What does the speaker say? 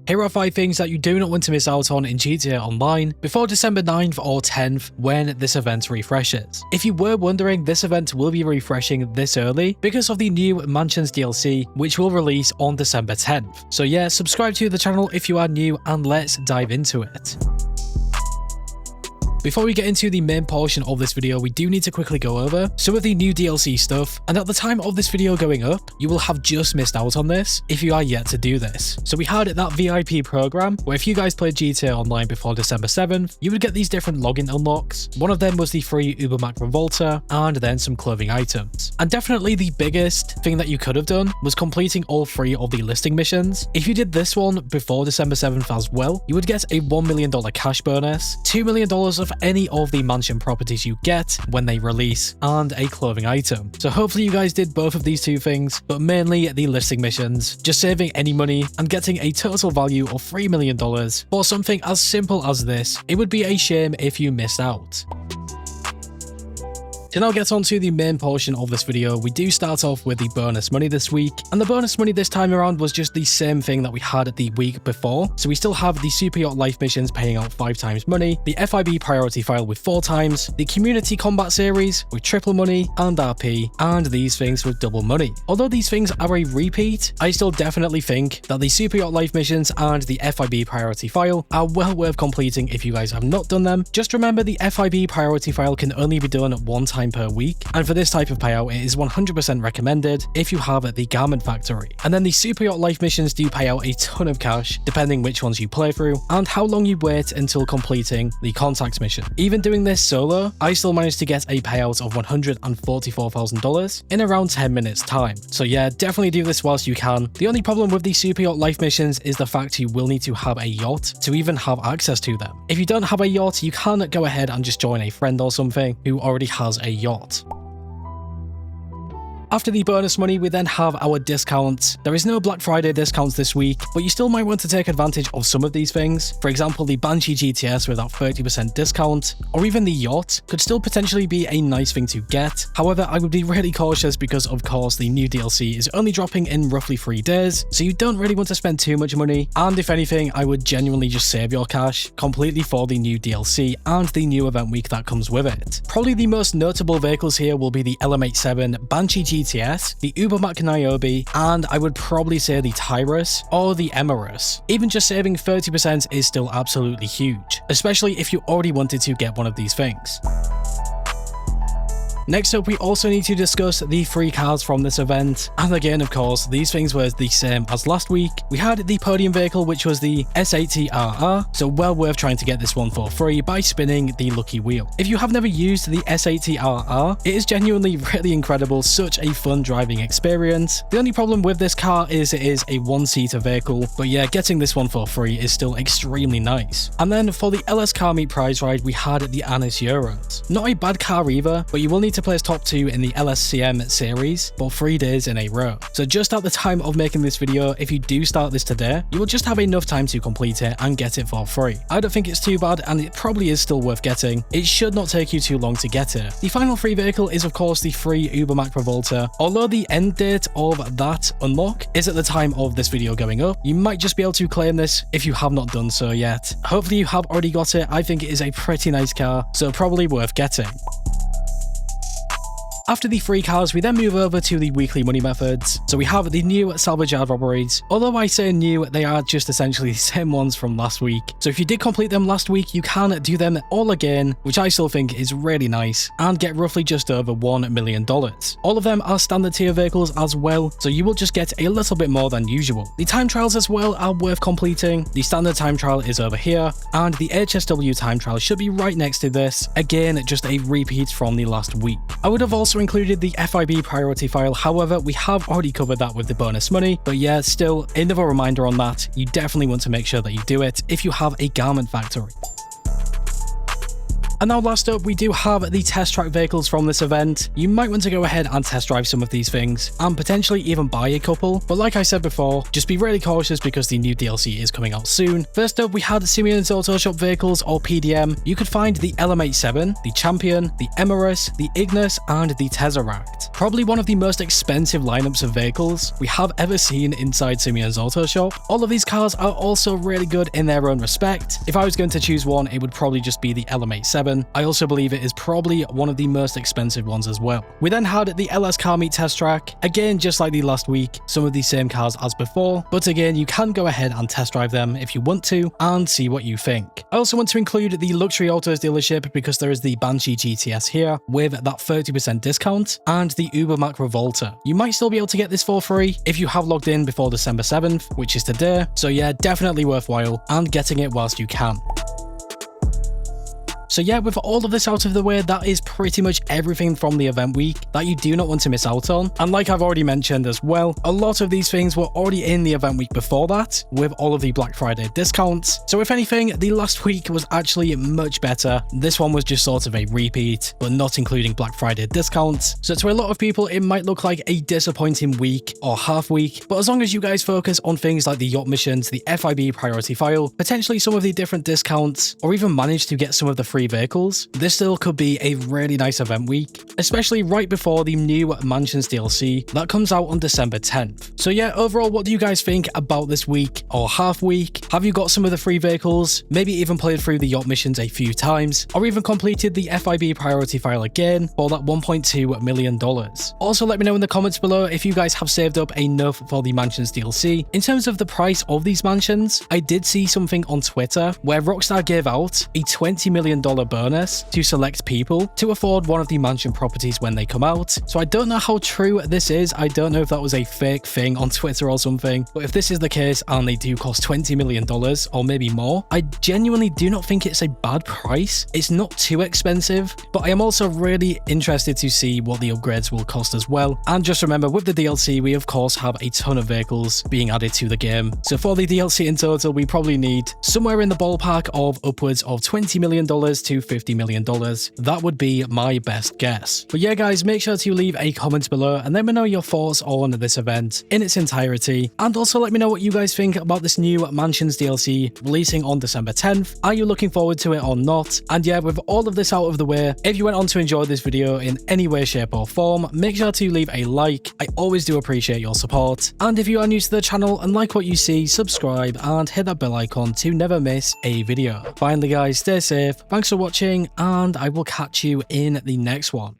Here are 5 things that you do not want to miss out on in GTA Online before December 9th or 10th when this event refreshes. If you were wondering, this event will be refreshing this early because of the new Mansions DLC, which will release on December 10th. So yeah, subscribe to the channel if you are new and let's dive into it. Before we get into the main portion of this video, we do need to quickly go over some of the new DLC stuff, and at the time of this video going up, you will have just missed out on this if you are yet to do this. So we had that VIP program where if you guys played GTA Online before December 7th, you would get these different login unlocks. One of them was the free Ubermac Revolter and then some clothing items. And definitely the biggest thing that you could have done was completing all 3 of the listing missions. If you did this one before December 7th as well, you would get a $1 million cash bonus, $2 million of any of the mansion properties you get when they release, and a clothing item. So hopefully you guys did both of these 2 things, but mainly the listing missions, just saving any money and getting a total value of $3 million for something as simple as this. It would be a shame if you missed out. To now get on to the main portion of this video, we do start off with the bonus money this week, and the bonus money this time around was just the same thing that we had the week before. So we still have the Super Yacht Life missions paying out 5 times money, the FIB priority file with 4 times, the community combat series with triple money and RP, and these things with double money. Although these things are a repeat, I still definitely think that the Super Yacht Life missions and the FIB priority file are well worth completing if you guys have not done them. Just remember the FIB priority file can only be done 1 time per week, and for this type of payout it is 100% recommended if you have the Garment Factory. And then the Super Yacht Life missions do pay out a ton of cash depending which ones you play through and how long you wait until completing the Contacts mission. Even doing this solo, I still managed to get a payout of $144,000 in around 10 minutes time. So yeah, definitely do this whilst you can. The only problem with the Super Yacht Life missions is the fact you will need to have a yacht to even have access to them. If you don't have a yacht, you can go ahead and just join a friend or something who already has a yacht. After the bonus money, we then have our discounts. There is no Black Friday discounts this week, but you still might want to take advantage of some of these things. For example, the Banshee GTS with that 30% discount, or even the yacht could still potentially be a nice thing to get. However, I would be really cautious because of course the new DLC is only dropping in roughly 3 days, so you don't really want to spend too much money, and if anything, I would genuinely just save your cash completely for the new DLC and the new event week that comes with it. Probably the most notable vehicles here will be the LM87, Banshee GTS, the Ubermac Niobe, and I would probably say the Tyrus or the Emerus. Even just saving 30% is still absolutely huge, especially if you already wanted to get one of these things. Next up, we also need to discuss the free cars from this event, and again of course these things were the same as last week. We had the podium vehicle, which was the S80RR, so well worth trying to get this one for free by spinning the lucky wheel. If you have never used the S80RR, it is genuinely really incredible, such a fun driving experience. The only problem with this car is it is a 1-seater vehicle, but yeah, getting this one for free is still extremely nice. And then for the LS Car Meet prize ride, we had the Anis Euros. Not a bad car either, but you will need to place top 2 in the LSCM series for 3 days in a row. So just at the time of making this video, if you do start this today, you will just have enough time to complete it and get it for free. I don't think it's too bad, and it probably is still worth getting. It should not take you too long to get it. The final free vehicle is of course the free Ubermac Revolter. Although the end date of that unlock is at the time of this video going up, you might just be able to claim this if you have not done so yet. Hopefully you have already got it. I think it is a pretty nice car, so probably worth getting. After the free cars, we then move over to the weekly money methods. So we have the new salvage yard robberies. Although I say new, they are just essentially the same ones from last week. So if you did complete them last week, you can do them all again, which I still think is really nice, and get roughly just over $1 million. All of them are standard tier vehicles as well, so you will just get a little bit more than usual. The time trials as well are worth completing. The standard time trial is over here, and the HSW time trial should be right next to this. Again, just a repeat from the last week. I would have also included the FIB priority file, however, we have already covered that with the bonus money, but yeah, still, another reminder on that, you definitely want to make sure that you do it if you have a Garment Factory. And now last up, we do have the test track vehicles from this event. You might want to go ahead and test drive some of these things, and potentially even buy a couple, but like I said before, just be really cautious because the new DLC is coming out soon. First up, we had Simeon's Auto Shop vehicles, or PDM. You could find the LM87, the Champion, the Emerus, the Ignis, and the Tesseract. Probably one of the most expensive lineups of vehicles we have ever seen inside Simeon's Auto Shop. All of these cars are also really good in their own respect. If I was going to choose one, it would probably just be the LM87. I also believe it is probably one of the most expensive ones as well. We then had the LS Car Meet Test Track. Again, just like the last week, some of the same cars as before, but again, you can go ahead and test drive them if you want to and see what you think. I also want to include the Luxury Autos dealership because there is the Banshee GTS here with that 30% discount and the Ubermac Revolta. You might still be able to get this for free if you have logged in before December 7th, which is today. So yeah, definitely worthwhile and getting it whilst you can. So yeah, with all of this out of the way, that is pretty much everything from the event week that you do not want to miss out on. And like I've already mentioned as well, a lot of these things were already in the event week before that, with all of the Black Friday discounts. So if anything, the last week was actually much better. This one was just sort of a repeat, but not including Black Friday discounts. So to a lot of people, it might look like a disappointing week or half week, but as long as you guys focus on things like the yacht missions, the FIB priority file, potentially some of the different discounts, or even manage to get some of the free vehicles, this still could be a really nice event week, especially right before the new Mansions DLC that comes out on December 10th. So yeah, overall, what do you guys think about this week or half week? Have you got some of the free vehicles? Maybe even played through the yacht missions a few times, or even completed the FIB priority file again for that $1.2 million. Also, let me know in the comments below if you guys have saved up enough for the Mansions DLC. In terms of the price of these mansions, I did see something on Twitter where Rockstar gave out a $20 million bonus to select people to afford one of the mansion properties when they come out. So I don't know how true this is. I don't know if that was a fake thing on Twitter or something, but if this is the case and they do cost $20 million or maybe more, I genuinely do not think it's a bad price. It's not too expensive, but I am also really interested to see what the upgrades will cost as well. And just remember, with the DLC, we of course have a ton of vehicles being added to the game. So for the DLC in total, we probably need somewhere in the ballpark of upwards of $20 million to $50 million. That would be my best guess. But yeah, guys, make sure to leave a comment below and let me know your thoughts on this event in its entirety. And also let me know what you guys think about this new Mansions DLC releasing on December 10th. Are you looking forward to it or not? And yeah, with all of this out of the way, if you went on to enjoy this video in any way, shape or form, make sure to leave a like. I always do appreciate your support. And if you are new to the channel and like what you see, subscribe and hit that bell icon to never miss a video. Finally, guys, stay safe. Thanks for watching, and I will catch you in the next one.